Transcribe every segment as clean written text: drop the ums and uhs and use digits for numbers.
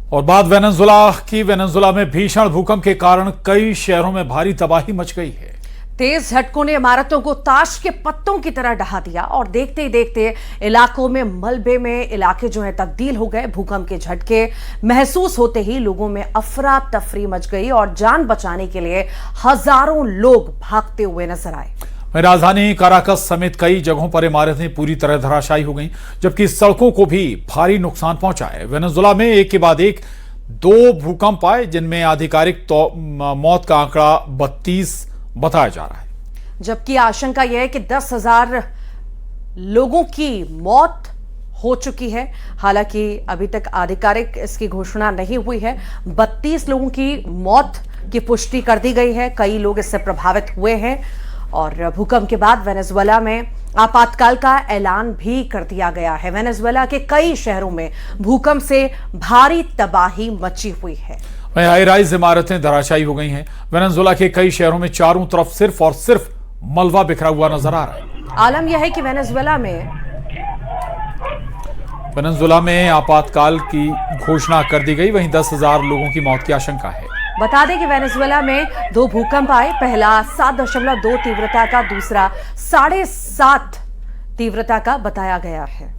और बात वेनेजुला में भीषण भूकंप के कारण कई शहरों में भारी तबाही मच गई है। तेज झटकों ने इमारतों को ताश के पत्तों की तरह ढहा दिया और देखते ही देखते इलाकों में मलबे में इलाके जो है तब्दील हो गए। भूकंप के झटके महसूस होते ही लोगों में अफरा तफरी मच गई और जान बचाने के लिए हजारों लोग भागते हुए नजर आए। राजधानी काराकस समेत कई जगहों पर इमारतें पूरी तरह धराशायी हो गईं, जबकि सड़कों को भी भारी नुकसान पहुंचा है। वेनेजुला में एक के बाद एक 2 भूकंप आए, जिनमें आधिकारिक मौत का आंकड़ा 32 बताया जा रहा है, जबकि आशंका यह है कि 10,000 लोगों की मौत हो चुकी है। हालांकि अभी तक आधिकारिक इसकी घोषणा नहीं हुई है। 32 लोगों की मौत की पुष्टि कर दी गई है। कई लोग इससे प्रभावित हुए हैं और भूकंप के बाद वेनेजुएला में आपातकाल का ऐलान भी कर दिया गया है। वेनेजुएला के कई शहरों में भूकंप से भारी तबाही मची हुई है। हाई राइज इमारतें धराशायी हो गई हैं। वेनेजुएला के कई शहरों में चारों तरफ सिर्फ और सिर्फ मलबा बिखरा हुआ नजर आ रहा है। आलम यह है कि वेनेजुएला में आपातकाल की घोषणा कर दी गई, वहीं 10,000 लोगों की मौत की आशंका है। बता दें कि वेनेजुएला में 2 भूकंप आए। पहला 7.2 तीव्रता का, दूसरा 7.5 तीव्रता का बताया गया है।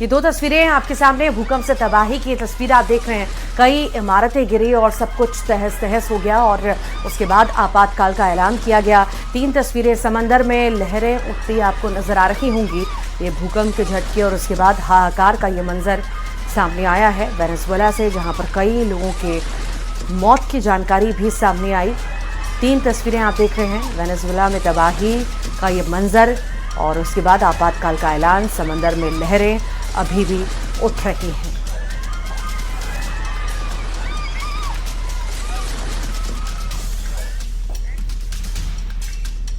ये 2 तस्वीरें आपके सामने भूकंप से तबाही की तस्वीर आप देख रहे हैं। कई इमारतें गिरी और सब कुछ तहस तहस हो गया और उसके बाद आपातकाल का ऐलान किया गया। 3 तस्वीरें समंदर में लहरें उठती आपको नजर आ रही होंगी। ये भूकंप के झटके और उसके बाद हाहाकार का ये मंजर सामने आया है वेनेजुएला से, जहां पर कई लोगों के मौत की जानकारी भी सामने आई। 3 तस्वीरें आप देख रहे हैं, वेनेजुएला में तबाही का ये मंजर और उसके बाद आपातकाल का ऐलान। समंदर में लहरें अभी भी उठ रही हैं।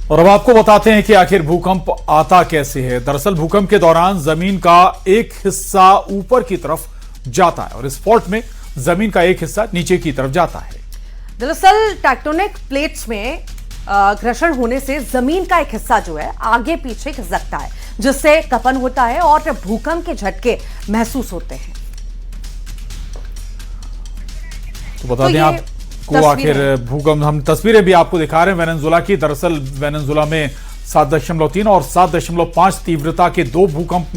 और अब आपको बताते हैं कि आखिर भूकंप आता कैसे है। दरअसल भूकंप के दौरान जमीन का एक हिस्सा ऊपर की तरफ जाता है और इस फॉल्ट में जमीन का एक हिस्सा नीचे की तरफ जाता है। दरअसल टेक्टोनिक प्लेट्स में घर्षण होने से जमीन का एक हिस्सा जो है आगे पीछे खिसकता है, जिससे कंपन होता है और भूकंप के झटके महसूस होते हैं। तो बता दें आपको आखिर भूकंप, हम तस्वीरें भी आपको दिखा रहे हैं वेनेजुएला की। दरअसल वेनेजुएला में 7.3 और 7.5 तीव्रता के 2 भूकंप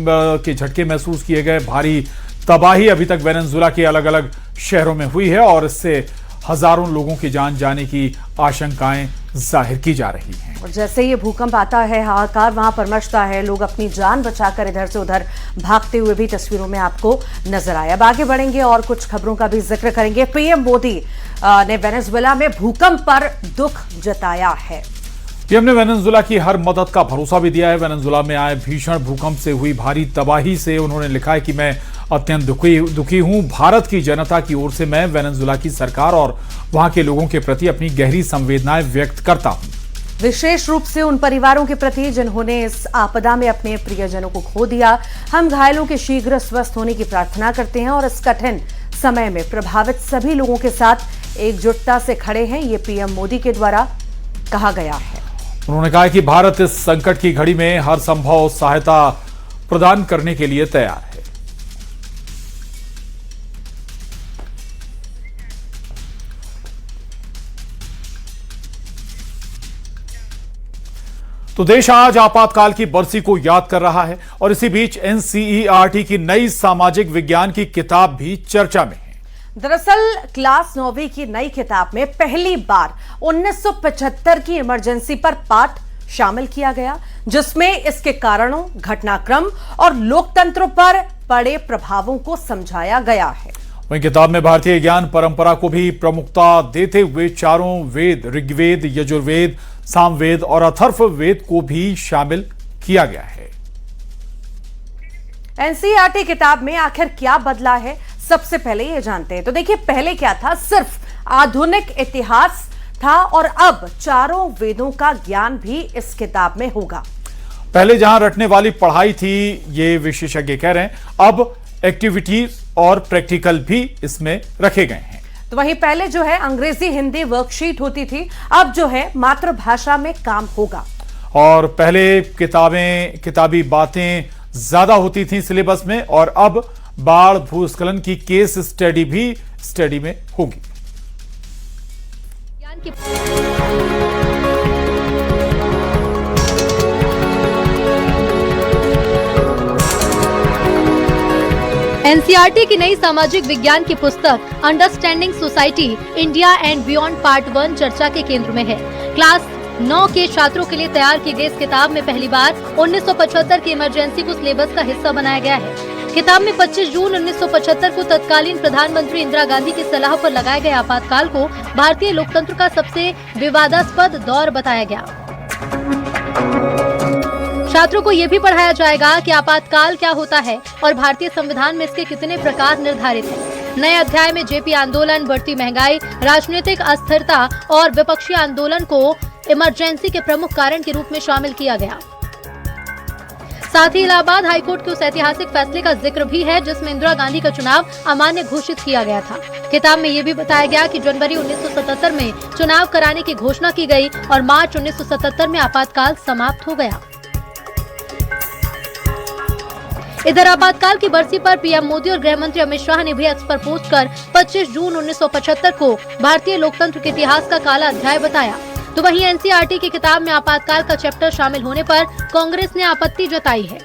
के झटके महसूस किए गए। भारी तबाही अभी तक वेनेजुएला के अलग अलग शहरों में हुई है और इससे हजारों लोगों की जान जाने की आशंकाएं जाहिर की जा रही हैं। और जैसे ये भूकंप आता है, हाहाकार वहां पर मचता है। लोग अपनी जान बचाकर इधर से उधर भागते हुए भी तस्वीरों में आपको नजर आए। अब आगे बढ़ेंगे और कुछ खबरों का भी जिक्र करेंगे। पीएम मोदी ने वेनेजुएला में भूकंप पर दुख जताया है। पीएम ने वेनेजुएला की हर मदद का भरोसा भी दिया है। वेनेजुएला में आए भीषण भूकंप से हुई भारी तबाही से उन्होंने लिखा है कि मैं अत्यंत दुखी हूं। भारत की जनता की ओर से मैं वेनेजुएला की सरकार और वहां के लोगों के प्रति अपनी गहरी संवेदनाएं व्यक्त करता हूं। विशेष रूप से उन परिवारों के प्रति जिन्होंने इस आपदा में अपने प्रियजनों को खो दिया। हम घायलों के शीघ्र स्वस्थ होने की प्रार्थना करते हैं और इस कठिन समय में प्रभावित सभी लोगों के साथ एकजुटता से खड़े हैं, ये पीएम मोदी के द्वारा कहा गया है। उन्होंने कहा कि भारत इस संकट की घड़ी में हर संभव सहायता प्रदान करने के लिए तैयार है। तो देश आज आपातकाल की बरसी को याद कर रहा है और इसी बीच एनसीईआरटी की नई सामाजिक विज्ञान की किताब भी चर्चा में है। दरअसल क्लास 9वीं की नई किताब में पहली बार 1975 की इमरजेंसी पर पाठ शामिल किया गया, जिसमें इसके कारणों, घटनाक्रम और लोकतंत्र पर पड़े प्रभावों को समझाया गया है। वहीं किताब में भारतीय ज्ञान परंपरा को भी प्रमुखता देते हुए चारों वेद, ऋग्वेद, यजुर्वेद, सामवेद और अथर्ववेद को भी शामिल किया गया है। एनसीईआरटी किताब में आखिर क्या बदला है, सबसे पहले ये जानते हैं। तो देखिए, पहले क्या था, सिर्फ आधुनिक इतिहास था और अब चारों वेदों का ज्ञान भी इस किताब में होगा। पहले जहां रटने वाली पढ़ाई थी, ये विशेषज्ञ कह रहे हैं, अब एक्टिविटीज और प्रैक्टिकल भी इसमें रखे गए हैं। तो वहीं पहले जो है अंग्रेजी हिंदी वर्कशीट होती थी, अब जो है मातृभाषा में काम होगा। और पहले किताबी बातें ज्यादा होती थी सिलेबस में, और अब बाढ़ भूस्खलन की केस स्टडी भी स्टडी में होगी। एनसीईआरटी की नई सामाजिक विज्ञान की पुस्तक understanding society India and beyond part 1 चर्चा के केंद्र में है। क्लास 9 के छात्रों के लिए तैयार की गई इस किताब में पहली बार 1975 की इमरजेंसी को सिलेबस का हिस्सा बनाया गया है। किताब में 25 जून 1975 को तत्कालीन प्रधानमंत्री इंदिरा गांधी की सलाह पर लगाए गए आपातकाल को भारतीय लोकतंत्र का सबसे विवादास्पद दौर बताया गया। छात्रों को ये भी पढ़ाया जाएगा कि आपातकाल क्या होता है और भारतीय संविधान में इसके कितने प्रकार निर्धारित हैं। नए अध्याय में जेपी आंदोलन, बढ़ती महंगाई, राजनीतिक अस्थिरता और विपक्षी आंदोलन को इमरजेंसी के प्रमुख कारण के रूप में शामिल किया गया। साथ ही इलाहाबाद हाईकोर्ट के उस ऐतिहासिक फैसले का जिक्र भी है जिसमें इंदिरा गांधी का चुनाव अमान्य घोषित किया गया था। किताब में ये भी बताया गया कि जनवरी 1977 में चुनाव कराने की घोषणा की गई और मार्च 1977 में आपातकाल समाप्त हो गया। इधर आपातकाल की बरसी पर पीएम मोदी और गृह मंत्री अमित शाह ने भी एक्स पर पोस्ट कर 25 जून 1975 को भारतीय लोकतंत्र के इतिहास का काला अध्याय बताया। तो वहीं एनसीईआरटी की किताब में आपातकाल का चैप्टर शामिल होने पर कांग्रेस ने आपत्ति जताई है।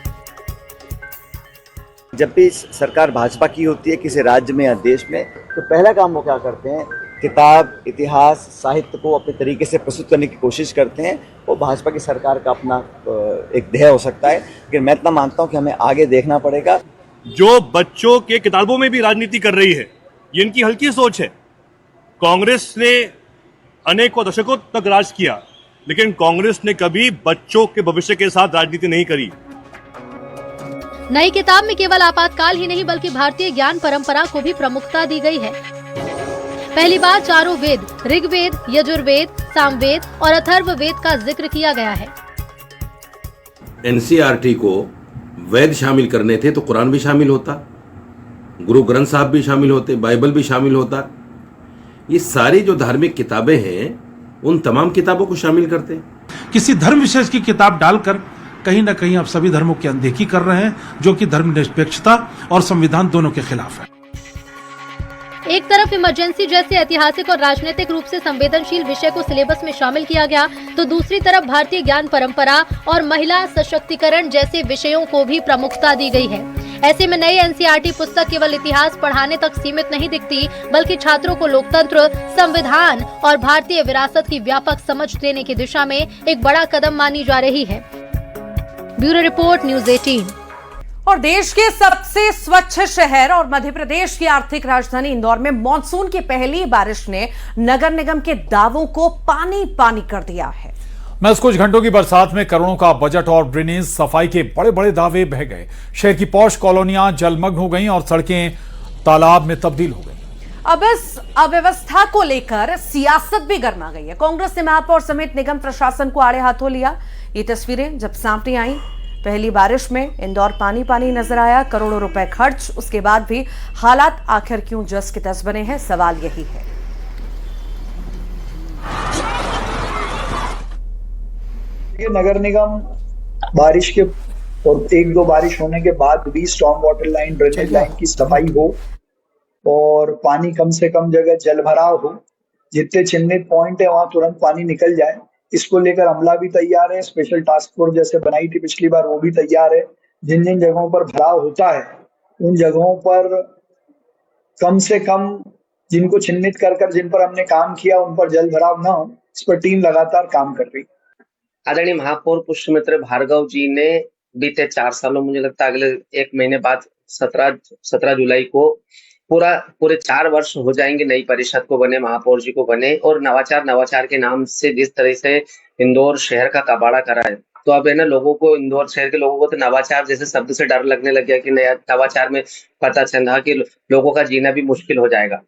जब भी सरकार भाजपा की होती है किसी राज्य में या देश में, तो पहला काम वो क्या करते हैं, किताब, इतिहास, साहित्य को अपने तरीके से प्रस्तुत करने की कोशिश करते हैं। वो भाजपा की सरकार का अपना एक ध्येय हो सकता है, लेकिन मैं इतना मानता हूँ कि हमें आगे देखना पड़ेगा। जो बच्चों के किताबों में भी राजनीति कर रही है, ये इनकी हल्की सोच है। कांग्रेस ने अनेकों दशकों तक राज किया, लेकिन कांग्रेस ने कभी बच्चों के भविष्य के साथ राजनीति नहीं करी। नई किताब में केवल आपातकाल ही नहीं बल्कि भारतीय ज्ञान परंपरा को भी प्रमुखता दी गई है। पहली बार चारों वेद, ऋग्वेद, यजुर्वेद, सामवेद और अथर्ववेद का जिक्र किया गया है। एनसीईआरटी को वेद शामिल करने थे तो कुरान भी शामिल होता, गुरु ग्रंथ साहब भी शामिल होते, बाइबल भी शामिल होता। ये सारी जो धार्मिक किताबें हैं उन तमाम किताबों को शामिल करते हैं। किसी धर्म विशेष की किताब डालकर कहीं ना कहीं आप सभी धर्मों की अनदेखी कर रहे हैं, जो कि धर्मनिरपेक्षता और संविधान दोनों के खिलाफ है। एक तरफ इमरजेंसी जैसे ऐतिहासिक और राजनीतिक रूप से संवेदनशील विषय को सिलेबस में शामिल किया गया, तो दूसरी तरफ भारतीय ज्ञान परंपरा और महिला सशक्तिकरण जैसे विषयों को भी प्रमुखता दी गई है। ऐसे में नई एनसीईआरटी पुस्तक केवल इतिहास पढ़ाने तक सीमित नहीं दिखती, बल्कि छात्रों को लोकतंत्र, संविधान और भारतीय विरासत की व्यापक समझ देने की दिशा में एक बड़ा कदम मानी जा रही है। Bureau report, news 18। और देश के सबसे स्वच्छ शहर और मध्य प्रदेश की आर्थिक राजधानी इंदौर में मॉनसून की पहली बारिश ने नगर निगम के दावों को पानी पानी कर दिया है। महज कुछ घंटों की बरसात में करोड़ों का बजट और ड्रेनेज सफाई के बड़े बड़े दावे बह गए। शहर की पौष कॉलोनियां जलमग्न हो गईं और सड़कें तालाब में तब्दील हो गईं। अब इस अव्यवस्था को लेकर सियासत भी गर्मा गई है। कांग्रेस ने महापौर समेत निगम प्रशासन को आड़े हाथों लिया। ये तस्वीरें जब सामने आई, पहली बारिश में इंदौर पानी पानी नजर आया, करोड़ों रुपए खर्च, उसके बाद भी हालात आखिर क्यों जस के तस बने हैं, सवाल यही है। ये नगर निगम बारिश के और एक दो बारिश होने के बाद भी storm water line, drainage line की सफाई हो और पानी कम से कम जगह जल भराव हो, जितने चिन्हित पॉइंट है वहां तुरंत पानी निकल जाए। इसको लेकर अमला भी तैयार है, स्पेशल टास्क फोर्स जैसे बनाई थी पिछली बार वो भी तैयार है। जिन जिन जगहों पर भराव होता है उन जगहों पर कम से कम जिनको चिन्हित कर जिन पर हमने काम किया उन पर जल भराव ना हो, इस पर टीम लगातार काम कर रही। आदरणीय महापौर पुष्यमित्र भार्गव जी ने बीते 4 सालों, मुझे लगता है अगले 1 महीने बाद 17 जुलाई को पूरे 4 वर्ष हो जाएंगे नई परिषद को बने, महापौर जी को बने, और नवाचार के नाम से जिस तरह से इंदौर शहर का कबाड़ा करा है, तो अब है ना लोगों को, इंदौर शहर के लोगों को तो नवाचार जैसे शब्द से डर लगने लग गया कि नया नवाचार में पता चला कि लोगों का जीना भी मुश्किल हो जाएगा।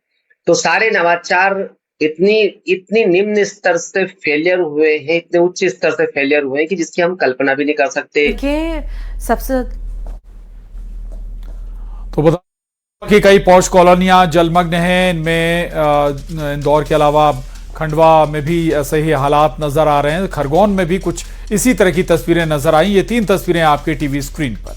तो सारे नवाचार इतनी निम्न स्तर से फेलियर हुए हैं, इतने उच्च स्तर से फेलियर हुए हैं कि जिसकी हम कल्पना भी नहीं कर सकते। सबसे तो बता कि कई पौष कॉलोनियां जलमग्न हैं। इनमें इंदौर के अलावा खंडवा में भी ऐसे ही हालात नजर आ रहे हैं। खरगोन में भी कुछ इसी तरह की तस्वीरें नजर आई। ये 3 तस्वीरें आपके टीवी स्क्रीन पर।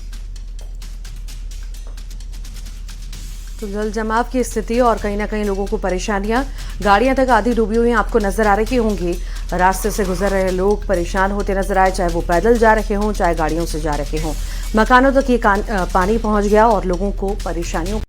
तो जल जमाव की स्थिति और कहीं ना कहीं लोगों को परेशानियां, गाड़ियां तक आधी डूबी हुई आपको नजर आ रही होंगी। रास्ते से गुजर रहे लोग परेशान होते नजर आए, चाहे वो पैदल जा रहे हों चाहे गाड़ियों से जा रहे हों। मकानों तक ये पानी पहुंच गया और लोगों को परेशानियों